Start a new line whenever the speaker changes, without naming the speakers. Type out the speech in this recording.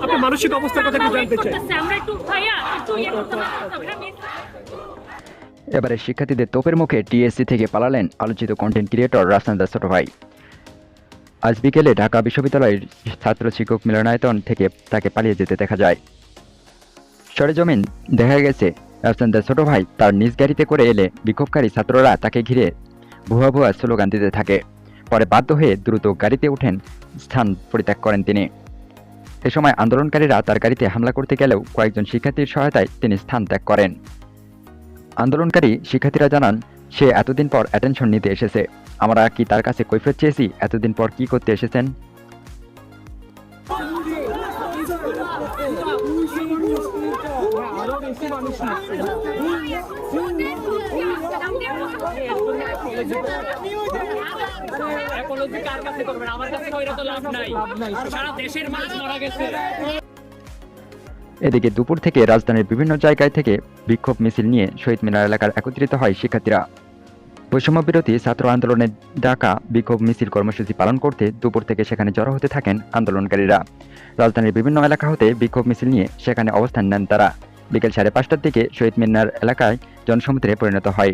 আপনার মানসিক অবস্থার কথা কি জানতে চাই?
আমরা একটু ভাইয়া একটু ইয়ে করতে পারি।
এবারে শিক্ষার্থীদের তোপের মুখে টিএসসি থেকে পালালেন আলোচিত কন্টেন্ট ক্রিয়েটর রাসনান দাস ছোট ভাই। আজ বিকেলে ঢাকা বিশ্ববিদ্যালয়ের ছাত্র শিক্ষক মিলনায়তন থেকে তাকে পালিয়ে যেতে দেখা যায়। সরেজমিন দেখা গেছে রাসনান দাস ছোট ভাই তার নিজ গাড়িতে করে এলে বিক্ষোভকারী ছাত্ররা তাকে ঘিরে ভুয়া ভুয়া স্লোগান দিতে থাকে। পরে বাধ্য হয়ে দ্রুত গাড়িতে উঠেন, স্থান পরিত্যাগ করেন তিনি। এ সময় আন্দোলনকারীরা তার গাড়িতে হামলা করতে গেলেও কয়েকজন শিক্ষার্থীর সহায়তায় তিনি স্থান ত্যাগ করেন। আন্দোলনকারী শিক্ষার্থীরা জানান, সে এতদিন পর অ্যাটেনশন নিতে এসেছে। আমরা কি তার কাছে কৈফিয়ত চেয়েছি এতদিন পর কি করতে এসেছেন? এদিকে দুপুর থেকে রাজধানীর বিভিন্ন জায়গায় থেকে বিক্ষোভ মিছিল নিয়ে শহীদ মিনার এলাকার একত্রিত হয় শিক্ষার্থীরা। বৈষম্য বিরোধী ছাত্র আন্দোলনের ডাকা বিক্ষোভ মিছিল কর্মসূচি পালন করতে দুপুর থেকে সেখানে জড়ো হতে থাকেন আন্দোলনকারীরা। রাজধানীর বিভিন্ন এলাকা হতে বিক্ষোভ মিছিল নিয়ে সেখানে অবস্থান নেন তারা। বিকেল 5:30টার দিকে শহীদ মিনার এলাকায় জনসমুদ্রে পরিণত হয়।